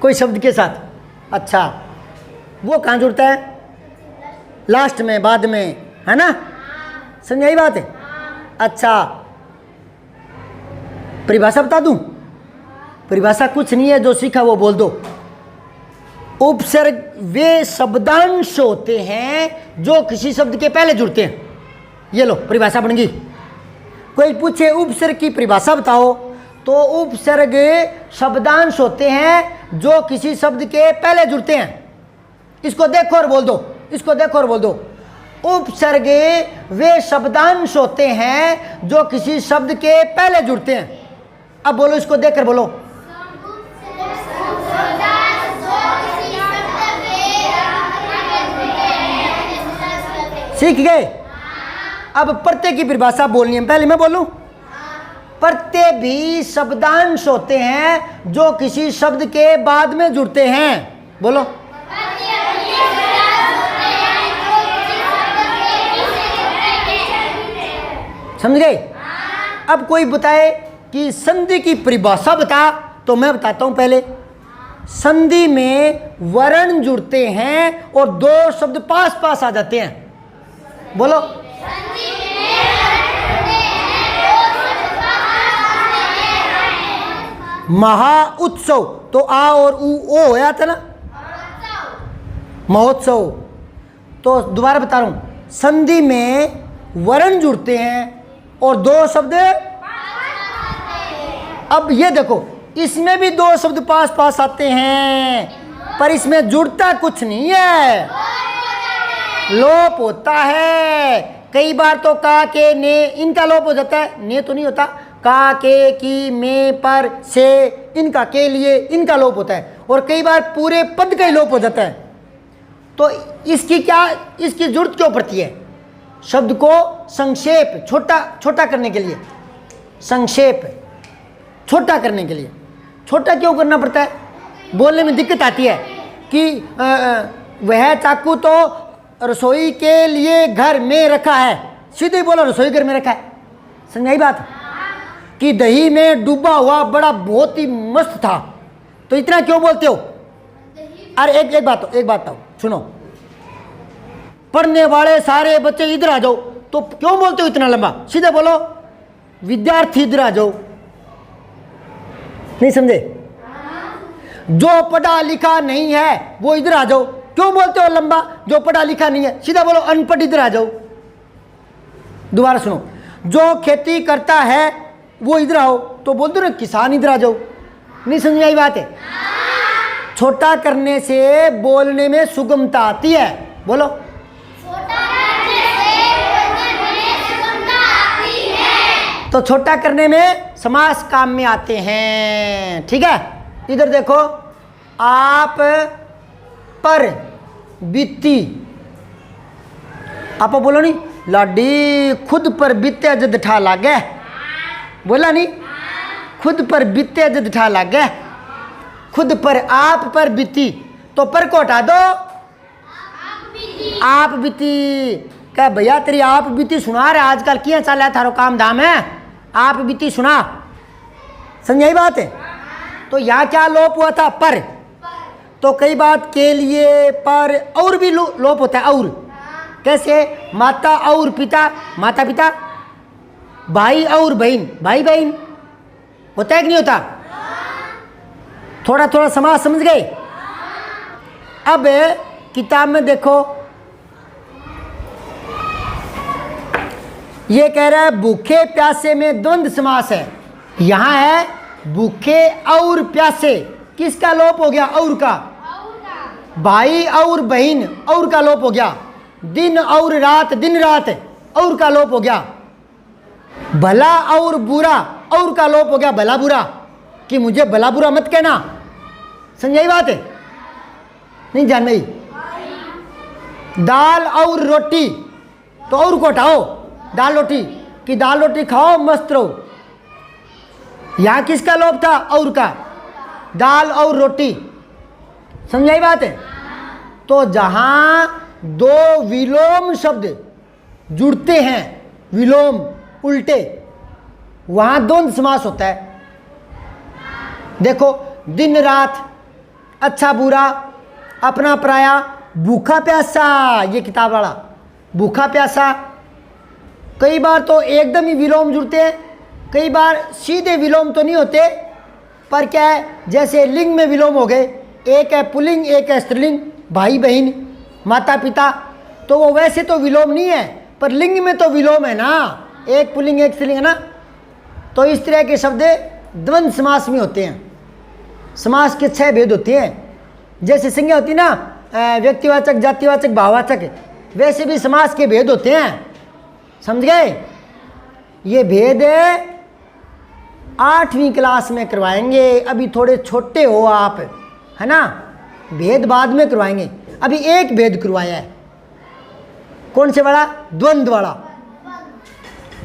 कोई शब्द के साथ। अच्छा, वो कहाँ जुड़ता है? लास्ट में, बाद में, है ना? समझ आई बात है? अच्छा, परिभाषा बता दूं? परिभाषा कुछ नहीं है, जो सीखा वो बोल दो। उपसर्ग वे शब्दांश होते हैं जो किसी शब्द के पहले जुड़ते हैं। ये लो, परिभाषा बन गई। कोई पूछे उपसर्ग की परिभाषा बताओ, तो उपसर्ग शब्दांश होते हैं जो किसी शब्द के पहले जुड़ते हैं। इसको देखो और बोल दो, इसको देखो और बोल दो। उपसर्ग वे शब्दांश होते हैं जो किसी शब्द के पहले जुड़ते हैं। अब बोलो, इसको देखकर बोलो। सीख गए? अब प्रत्यय की परिभाषा बोलनी है, पहले मैं बोलूं। प्रत्यय भी शब्दांश होते हैं जो किसी शब्द के बाद में जुड़ते हैं। बोलो। समझ गए? अब कोई बताए कि संधि की परिभाषा बता, तो मैं बताता हूं। पहले, संधि में वर्ण जुड़ते हैं और दो शब्द पास पास आ जाते हैं। बोलो। महा उत्सव, तो आ और ओ होया था ना, महोत्सव। तो दोबारा बता रहा हूं, संधि में वर्ण जुड़ते हैं और दो शब्द। अब ये देखो, इसमें भी दो शब्द पास पास आते हैं, पर इसमें जुड़ता कुछ नहीं है, लोप होता है। कई बार तो का, के, ने, इनका लोप हो जाता है। ने तो नहीं होता। का, के, की, में, पर, से, इनका, के लिए, इनका लोप होता है। और कई बार पूरे पद का ही लोप हो जाता है। तो इसकी क्या, इसकी जरूरत क्यों पड़ती है? शब्द को संक्षेप, छोटा छोटा करने के लिए, संक्षेप छोटा करने के लिए। छोटा क्यों करना पड़ता है? बोलने में दिक्कत आती है कि वह चाकू तो रसोई के लिए घर में रखा है, सीधे बोलो रसोई घर में रखा है। समझ आई बात? कि दही में डूबा हुआ बड़ा बहुत ही मस्त था, तो इतना क्यों बोलते हो? अरे एक बात बताओ, सुनो। पढ़ने वाले सारे बच्चे इधर आ जाओ, तो क्यों बोलते हो इतना लंबा? सीधे बोलो विद्यार्थी इधर आ जाओ। नहीं समझे? जो पढ़ा लिखा नहीं है वो इधर आ जाओ, क्यों बोलते हो लंबा? जो पढ़ा लिखा नहीं है, सीधा बोलो अनपढ़ इधर आ जाओ। दोबारा सुनो, जो खेती करता है वो इधर आओ, तो बोल दो ना किसान इधर आ जाओ। नहीं समझ आई बात है? छोटा करने से बोलने में सुगमता आती है। बोलो। तो छोटा करने में समास काम में आते हैं। ठीक है? इधर देखो, आप पर बीती, आप बोलो नहीं, लाडी खुद पर बीते जद ठा लागे, बोला नहीं, खुद पर बीते जद ठा लागे, खुद पर आप पर बीती, तो पर को हटा दो, आप बीती। क्या भैया तेरी आप बीती सुना रहे आजकल क्या चल रहा है थारो काम धाम है, आप बीती सुना, समझाई बात है। तो यहाँ क्या लोप हुआ था, पर, तो कई बात के लिए पर और भी लोप होता है, और कैसे, माता और पिता, माता पिता, भाई और बहन, भाई बहन, होता है कि नहीं होता, थोड़ा थोड़ा समाज समझ गए। अब किताब में देखो ये कह रहा है भूखे प्यासे में द्वंद्व समास है, यहां है भूखे और प्यासे, किसका लोप हो गया, और का, भाई और बहन, और का लोप हो गया, दिन और रात, दिन रात, और का लोप हो गया, भला और बुरा, और का लोप हो गया, भला बुरा, कि मुझे भला बुरा मत कहना, समझाई बात है, नहीं जान नहीं। दाल और रोटी, तो और को हटाओ, दाल रोटी, कि दाल रोटी खाओ मस्त रहो, यहां किसका लोप था, और का, दाल और रोटी, समझाई बात है। तो जहां दो विलोम शब्द जुड़ते हैं, विलोम उल्टे, वहां द्वंद्व समास होता है। देखो दिन रात, अच्छा बुरा, अपना पराया, भूखा प्यासा, ये किताब वाला भूखा प्यासा, कई बार तो एकदम ही विलोम जुड़ते हैं, कई बार सीधे विलोम तो नहीं होते, पर क्या है, जैसे लिंग में विलोम हो गए, एक है पुल्लिंग एक है स्त्रीलिंग, भाई बहन, माता पिता, तो वो वैसे तो विलोम नहीं है, पर लिंग में तो विलोम है ना, एक पुल्लिंग एक स्त्रीलिंग है ना। तो इस तरह के शब्द द्वंद्व समास में होते हैं। समास के 6 भेद होते हैं, जैसे संज्ञा होती है ना, व्यक्तिवाचक, जातिवाचक, भाववाचक, वैसे भी समास के भेद होते हैं, समझ गए। ये भेद 8वीं क्लास में करवाएंगे, अभी थोड़े छोटे हो आप, है ना, भेद बाद में करवाएंगे, अभी एक भेद करवाया है, कौन से वाला, द्वंद्व वाला।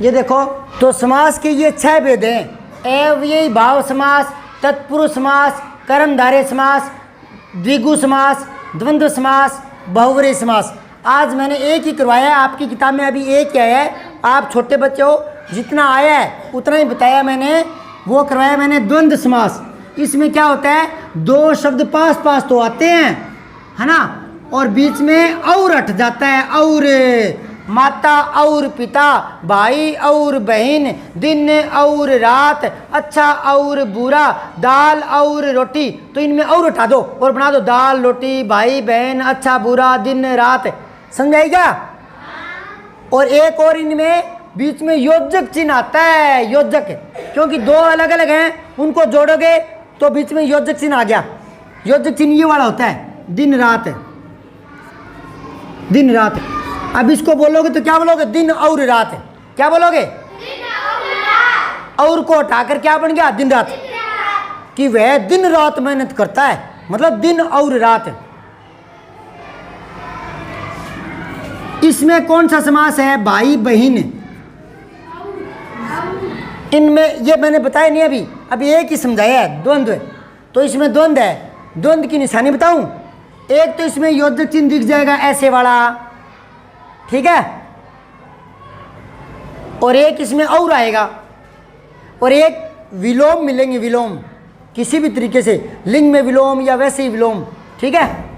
ये देखो, तो समास के ये 6 भेद हैं, अव्ययी भाव समास, तत्पुरुष समास, कर्मधारय समास, द्विगु समास, द्वंद्व समास, बहुवचन समास। आज मैंने एक ही करवाया है, आपकी किताब में अभी एक ही आया है, आप छोटे बच्चे हो, जितना आया है उतना ही बताया मैंने, वो करवाया मैंने द्वंद्व समास। इसमें क्या होता है, 2 शब्द पास पास तो आते हैं, है ना, और बीच में और हट जाता है, और माता और पिता, भाई और बहन, दिन और रात, अच्छा और बुरा, दाल और रोटी, तो इनमें और हटा दो और बना दो दाल रोटी, भाई बहन, अच्छा बुरा, दिन रात, समझाएगा। और एक और इनमें बीच में योजक चिन्ह आता है, योजक, क्योंकि 2 अलग अलग हैं, उनको जोड़ोगे तो बीच में योजक चिन्ह आ गया। योजक चिन्ह ये वाला होता है, दिन रात, दिन रात। अब इसको बोलोगे तो क्या बोलोगे, दिन और रात, क्या बोलोगे, और को हटाकर क्या बन गया, दिन रात, कि वह दिन रात मेहनत करता है, मतलब दिन और रात। इसमें कौन सा समास है, भाई बहन, इनमें ये मैंने बताया नहीं, अभी एक ही समझाया है, द्वंद्व। तो इसमें द्वंद्व है, द्वंद्व की निशानी बताऊं, एक तो इसमें योजक चिन्ह दिख जाएगा ऐसे वाला, ठीक है, और एक इसमें और आएगा, और एक विलोम मिलेंगे, विलोम किसी भी तरीके से, लिंग में विलोम या वैसे ही विलोम, ठीक है।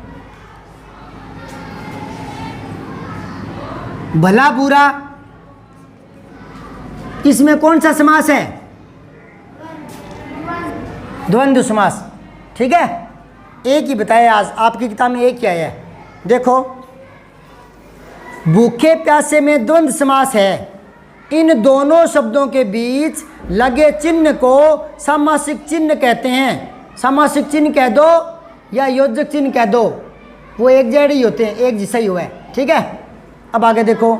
भला बुरा, इसमें कौन सा समास है, द्वंद्व समास, ठीक है। एक ही बताया आज आपकी किताब में, एक ही आया है। देखो, भूखे प्यासे में द्वंद्व समास है, इन दोनों शब्दों के बीच लगे चिन्ह को सामासिक चिन्ह कहते हैं। सामासिक चिन्ह कह दो या योजक चिन्ह कह दो, वो एक जैसे ही होते हैं, एक जैसा ही हुआ है, ठीक है। अब आगे देखो,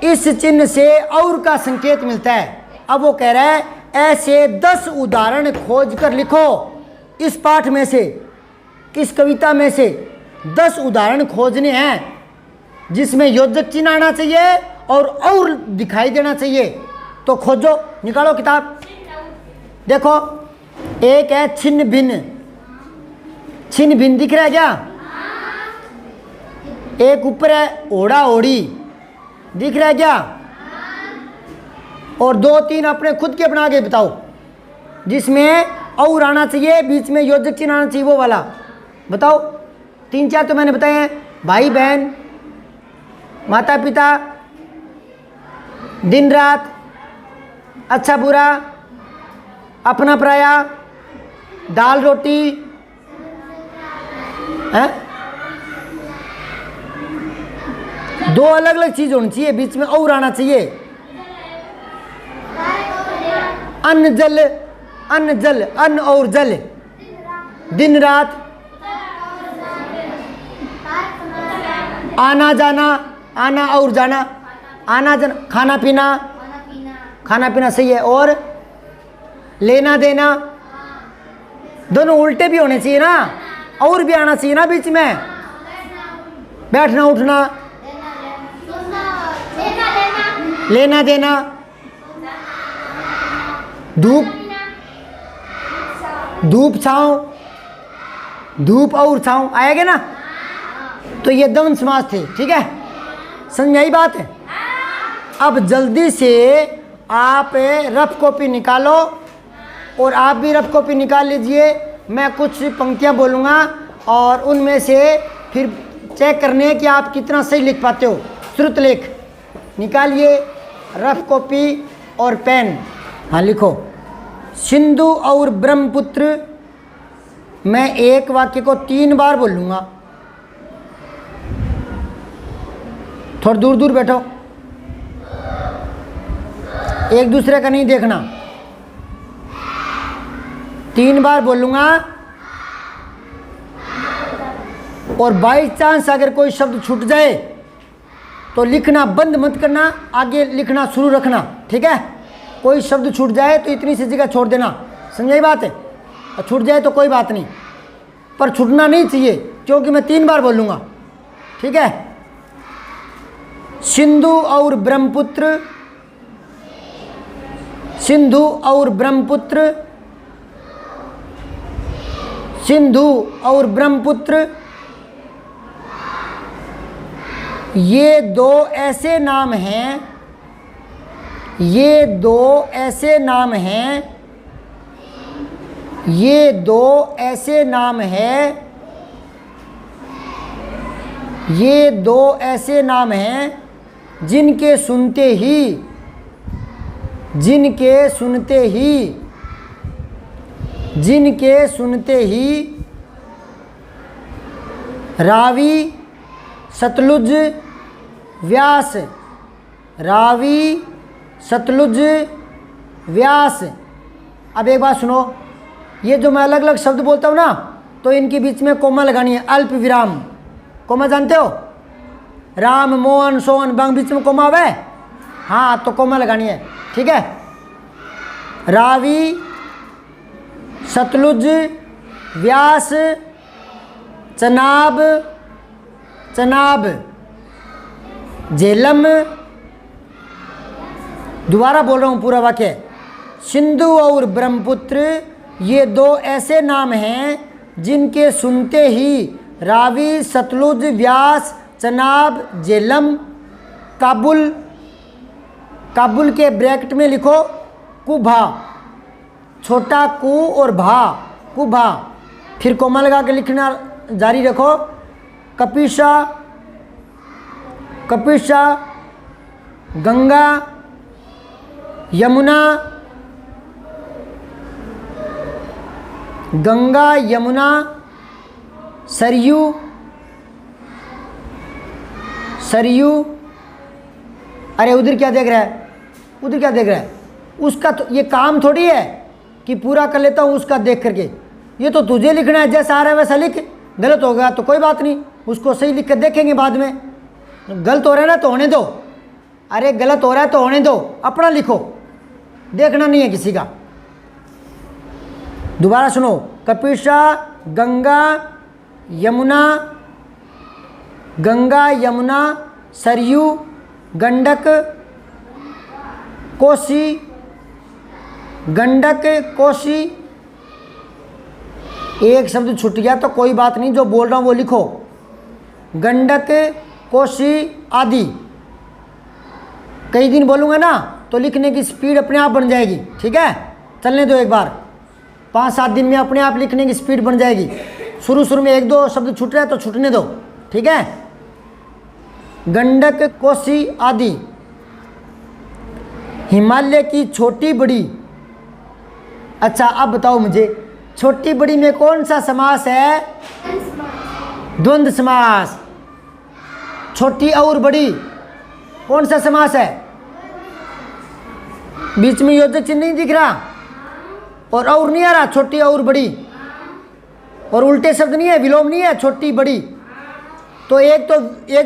इस चिन्ह से और का संकेत मिलता है। अब वो कह रहा है ऐसे 10 उदाहरण खोज कर लिखो, इस पाठ में से, इस कविता में से 10 उदाहरण खोजने हैं जिसमें योजक चिन्ह आना चाहिए और दिखाई देना चाहिए तो खोजो, निकालो किताब। देखो एक है छिन्न भिन्न, छिन्न भिन्न दिख रहा है क्या? एक ऊपर है ओढ़ा ओढ़ी, दिख रहा है क्या? और 2-3 अपने खुद के बना के बताओ जिसमें और आना चाहिए, बीच में योजक चिन्ह आना चाहिए, वो वाला बताओ। 3-4 तो मैंने बताए हैं, भाई बहन, माता पिता, दिन रात, अच्छा बुरा, अपना पराया, दाल रोटी है। 2 अलग अलग चीज होनी चाहिए, बीच में और आना चाहिए। अन्न जल, अन्न जल, अन्न और जल, दिन रात, आना जाना, आना और जाना, आना जाना, खाना पीना, खाना पीना सही है। और लेना देना, दोनों उल्टे भी होने चाहिए ना, और भी आना चाहिए ना बीच में। बैठना उठना, लेना देना, धूप, धूप छाँव, धूप और छाँव आएगा ना। तो ये द्वंद्व समास थे, ठीक है, समझ में आई बात है। अब जल्दी से आप रफ कॉपी निकालो और आप भी रफ कॉपी निकाल लीजिए। मैं कुछ पंक्तियां बोलूँगा और उनमें से फिर चेक करने कि आप कितना सही लिख पाते हो। श्रुत लेख निकालिए, रफ कॉपी और पेन। हाँ लिखो, सिंधु और ब्रह्मपुत्र। मैं एक वाक्य को 3 बार बोलूँगा, थोड़ा दूर दूर बैठो, एक दूसरे का नहीं देखना। 3 बार बोलूँगा और बाई चांस अगर कोई शब्द छूट जाए तो लिखना बंद मत करना, आगे लिखना शुरू रखना, ठीक है। कोई शब्द छूट जाए तो इतनी सी जगह छोड़ देना, समझाई बात है। और छूट जाए तो कोई बात नहीं, पर छूटना नहीं चाहिए क्योंकि मैं 3 बार बोलूँगा, ठीक है। सिंधु और ब्रह्मपुत्र, सिंधु और ब्रह्मपुत्र, सिंधु और ब्रह्मपुत्र, ये 2 ऐसे नाम हैं, ये 2 ऐसे नाम हैं, ये 2 ऐसे नाम हैं, ये 2 ऐसे नाम हैं जिनके सुनते ही, जिनके सुनते ही, जिनके सुनते ही रावी सतलुज व्यास, रावी सतलुज व्यास। अब एक बात सुनो, ये जो मैं अलग अलग शब्द बोलता हूँ ना, तो इनके बीच में कोमा लगानी है, अल्प विराम। कोमा जानते हो? राम मोहन सोहन बंग, बीच में कोमा है, हाँ तो कोमा लगानी है, ठीक है। रावी सतलुज व्यास चनाब, चनाब झेलम। दोबारा बोल रहा हूँ पूरा वाक्य। सिंधु और ब्रह्मपुत्र ये 2 ऐसे नाम हैं जिनके सुनते ही रावी सतलुज व्यास चनाब झेलम। काबुल, काबुल के ब्रैकेट में लिखो कुभा, छोटा कु और भा, कुभा। फिर कोमा लगा के लिखना जारी रखो। कपिशा, कपिशा, गंगा, यमुना, गंगा यमुना, सरयू, सरयू। अरे उधर क्या देख रहा है, उधर क्या देख रहा है? उसका तो ये काम थोड़ी है कि पूरा कर लेता हूँ उसका देख करके। ये तो तुझे लिखना है, जैसा आ रहा है वैसा लिख। गलत हो गया तो कोई बात नहीं, उसको सही लिख कर देखेंगे बाद में। गलत हो रहा है ना तो होने दो, अरे गलत हो रहा है तो होने दो, अपना लिखो, देखना नहीं है किसी का। दोबारा सुनो, कपिशा, गंगा यमुना, गंगा यमुना, सरयू, गंडक कोसी, गंडक कोसी। एक शब्द छूट गया तो कोई बात नहीं, जो बोल रहा हूँ वो लिखो। गंडक कोसी आदि। कई दिन बोलूँगा ना तो लिखने की स्पीड अपने आप बन जाएगी, ठीक है। चलने दो एक बार, 5-7 दिन में अपने आप लिखने की स्पीड बन जाएगी। शुरू में 1-2 शब्द छूट रहे हैं तो छूटने दो, ठीक है। गंडक कोसी आदि। हिमालय की छोटी बड़ी। अच्छा अब बताओ मुझे, छोटी बड़ी में कौन सा समास है? द्वंद्व समास। छोटी और बड़ी कौन सा समास है? बीच में योजक चिन्ह नहीं दिख रहा और नहीं आ रहा, छोटी और बड़ी, और उल्टे शब्द नहीं है, विलोम नहीं है, छोटी बड़ी। तो एक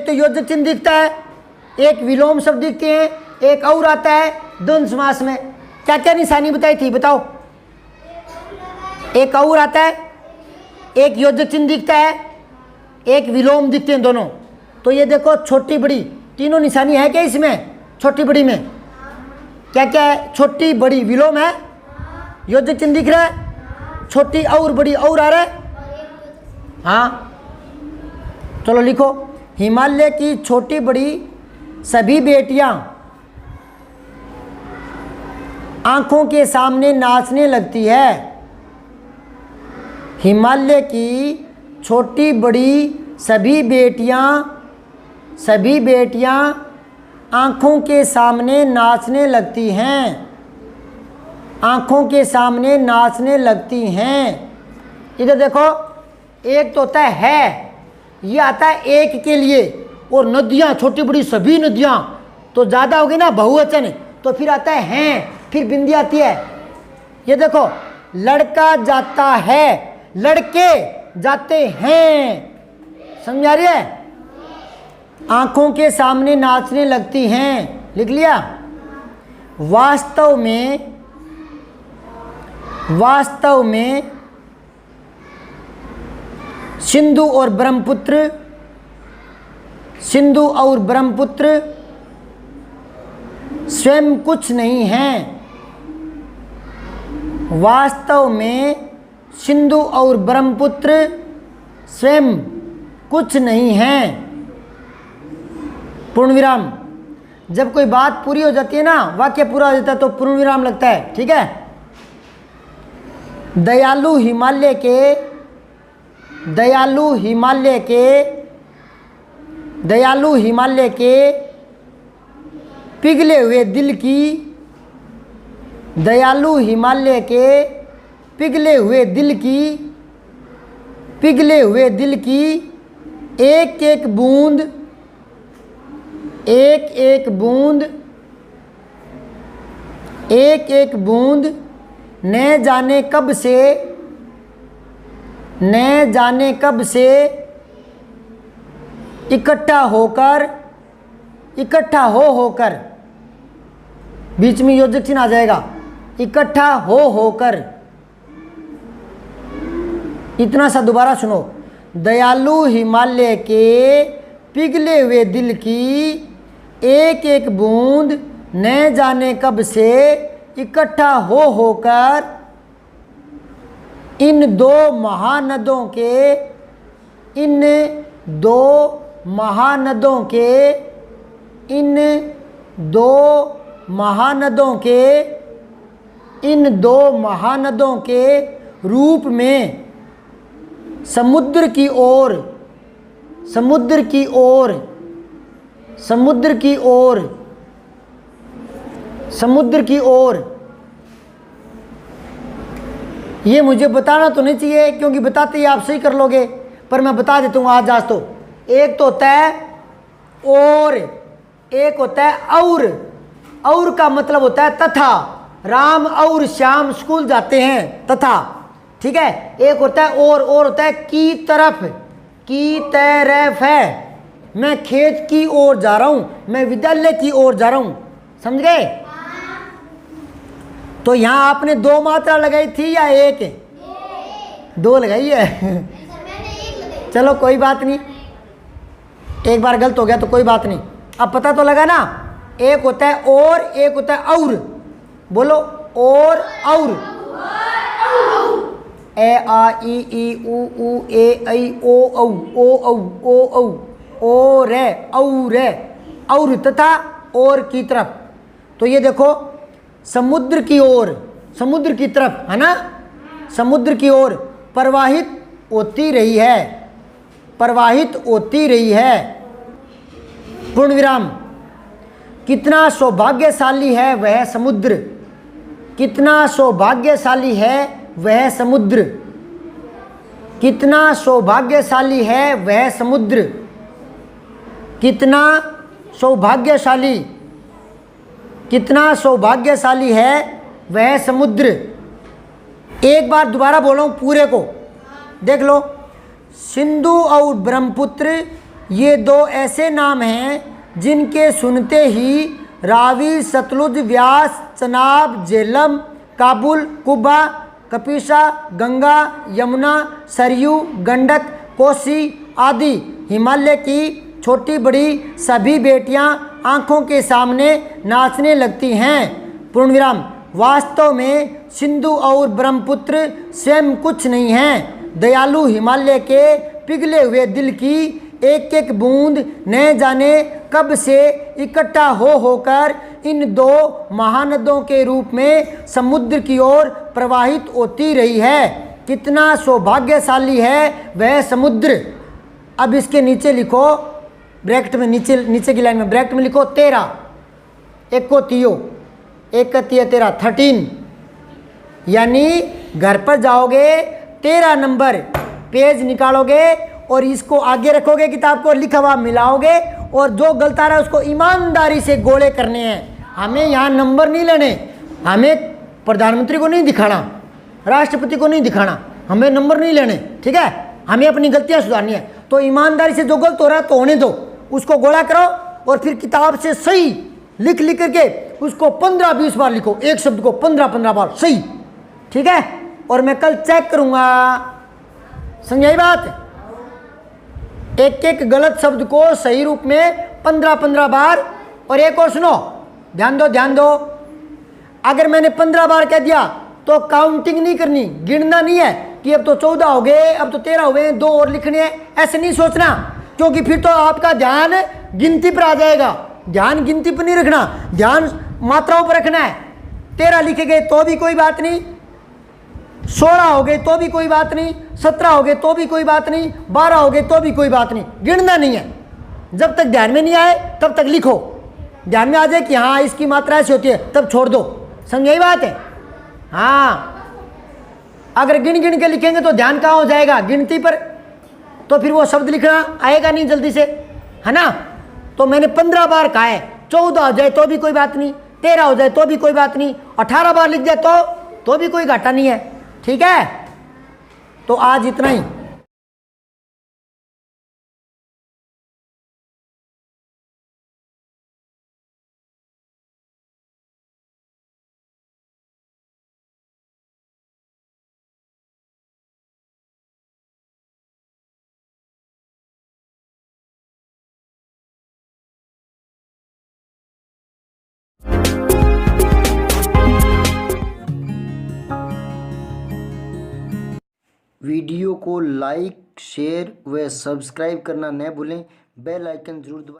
तो योजक चिन्ह दिखता है, एक विलोम शब्द दिखते हैं, एक और आता है द्वंद्व समास में। क्या क्या निशानी बताई थी बताओ? एक और आता है, एक योजक चिन्ह दिखता है, एक विलोम दिखते हैं दोनों। तो ये देखो छोटी बड़ी, तीनों निशानी है क्या इसमें? छोटी बड़ी में क्या क्या है? छोटी बड़ी विलोम है, योजक चिन्ह दिख रहा है, छोटी और बड़ी और आ रहा है। हाँ चलो लिखो। हिमालय की छोटी बड़ी सभी बेटियां आंखों के सामने नाचने लगती है। हिमालय की छोटी बड़ी सभी बेटियां आंखों के सामने नाचने लगती हैं। आंखों के सामने नाचने लगती हैं। इधर देखो, एक तो होता है, ये आता है एक के लिए, और नदियाँ छोटी बड़ी सभी नदियाँ तो ज़्यादा होगी ना, बहुवचन, तो फिर आता है हैं, फिर बिंदी आती है। ये देखो, लड़का जाता है, लड़के जाते हैं। समझ आ रही है? आंखों के सामने नाचने लगती हैं, लिख लिया। वास्तव में सिंधु और ब्रह्मपुत्र स्वयं कुछ नहीं हैं। वास्तव में सिंधु और ब्रह्मपुत्र स्वयं कुछ नहीं हैं। पूर्ण विराम। जब कोई बात पूरी हो जाती है ना, वाक्य पूरा हो जाता है तो पूर्ण विराम लगता है, ठीक है। दयालु हिमालय के पिघले हुए दिल की एक एक बूंद न जाने कब से इकट्ठा होकर, बीच में योजक चिन्ह आ जाएगा, इकट्ठा होकर। इतना सा दोबारा सुनो। दयालु हिमालय के पिघले हुए दिल की एक एक बूंद न जाने कब से इकट्ठा होकर इन दो महानदों के रूप में समुद्र की ओर। ये मुझे बताना तो नहीं चाहिए क्योंकि बताते ही आप सही कर लोगे, पर मैं बता देता हूँ आज तो। एक तो होता है और, एक होता है और का मतलब होता है तथा। राम और श्याम स्कूल जाते हैं, तथा, ठीक है। एक होता है और होता है की तरफ है। मैं खेत की ओर जा रहा हूँ, मैं विद्यालय की ओर जा रहा हूँ, समझ गए? तो यहाँ आपने 2 मात्रा लगाई थी या 1? 2 लगाई है। चलो कोई बात नहीं, एक बार गलत हो गया तो कोई बात नहीं, अब पता तो लगा ना, एक होता है और, एक होता है और। बोलो और। ए आ ई ई उ ए ऐ ओ औ और है, और तथा और की तरफ। तो ये देखो समुद्र की ओर, समुद्र की तरफ है ना, समुद्र की ओर प्रवाहित होती रही है, प्रवाहित होती रही है। पूर्ण विराम। कितना सौभाग्यशाली है वह समुद्र, कितना सौभाग्यशाली है वह समुद्र, कितना सौभाग्यशाली है वह समुद्र, कितना सौभाग्यशाली, कितना सौभाग्यशाली है वह समुद्र। एक बार दोबारा बोल रहा हूँ पूरे को, देख लो। सिंधु और ब्रह्मपुत्र ये दो ऐसे नाम हैं जिनके सुनते ही रावी, सतलुज, व्यास, चनाब, झेलम, काबुल, कुबा, कपिशा, गंगा, यमुना, सरयू, गंडक, कोसी आदि हिमालय की छोटी बड़ी सभी बेटियां आंखों के सामने नाचने लगती हैं। पूर्ण विराम। वास्तव में सिंधु और ब्रह्मपुत्र स्वयं कुछ नहीं हैं। दयालु हिमालय के पिघले हुए दिल की एक एक बूंद न जाने कब से इकट्ठा होकर इन दो महानदों के रूप में समुद्र की ओर प्रवाहित होती रही है। कितना सौभाग्यशाली है वह समुद्र। अब इसके नीचे लिखो ब्रैकेट में, नीचे की लाइन में ब्रैकेट में लिखो 13, एक को तियो, एक का तिया 13, 13। यानी घर पर जाओगे 13 नंबर पेज निकालोगे और इसको आगे रखोगे, किताब को लिखा हुआ मिलाओगे और जो गलत आ रहा है उसको ईमानदारी से गोले करने हैं। हमें यहाँ नंबर नहीं लेने, हमें प्रधानमंत्री को नहीं दिखाना, राष्ट्रपति को नहीं दिखाना, हमें नंबर नहीं लेने, ठीक है। हमें अपनी गलतियाँ सुधारनी है। तो ईमानदारी से जो गलत हो रहा है तो होने दो, उसको गोला करो और फिर किताब से सही लिख करके उसको 15-20 बार लिखो, एक शब्द को 15-15 बार सही, ठीक है। और मैं कल चेक करूँगा, समझाई बात। एक एक गलत शब्द को सही रूप में 15-15 बार। और एक और सुनो, ध्यान दो, अगर मैंने 15 बार कह दिया तो काउंटिंग नहीं करनी, गिनना नहीं है कि अब तो 14 हो गए, अब तो 13 हुए, 2 और लिखने हैं, ऐसे नहीं सोचना, क्योंकि फिर तो आपका ध्यान गिनती पर आ जाएगा। ध्यान गिनती पर नहीं रखना, ध्यान मात्राओं पर रखना है। 13 लिखे गए तो भी कोई बात नहीं, 16 हो गए तो भी कोई बात नहीं, 17 हो गए तो भी कोई बात नहीं, 12 हो गए तो भी कोई बात नहीं, गिनना नहीं है। जब तक ध्यान में नहीं आए तब तक लिखो, ध्यान में आ जाए कि हाँ इसकी मात्रा ऐसी होती है तब छोड़ दो, समझाई बात है। हाँ, अगर गिन के लिखेंगे तो ध्यान कहाँ हो जाएगा, गिनती पर, तो फिर वो शब्द लिखना आएगा नहीं जल्दी से, है ना। तो मैंने 15 बार कहा है, 14 हो जाए तो भी कोई बात नहीं, 13 हो जाए तो भी कोई बात नहीं, 18 बार लिख जाए तो भी कोई घाटा नहीं है, ठीक है। तो आज इतना ही। वीडियो को लाइक, शेयर व सब्सक्राइब करना न भूलें। बेल आइकन जरूर दबाएं।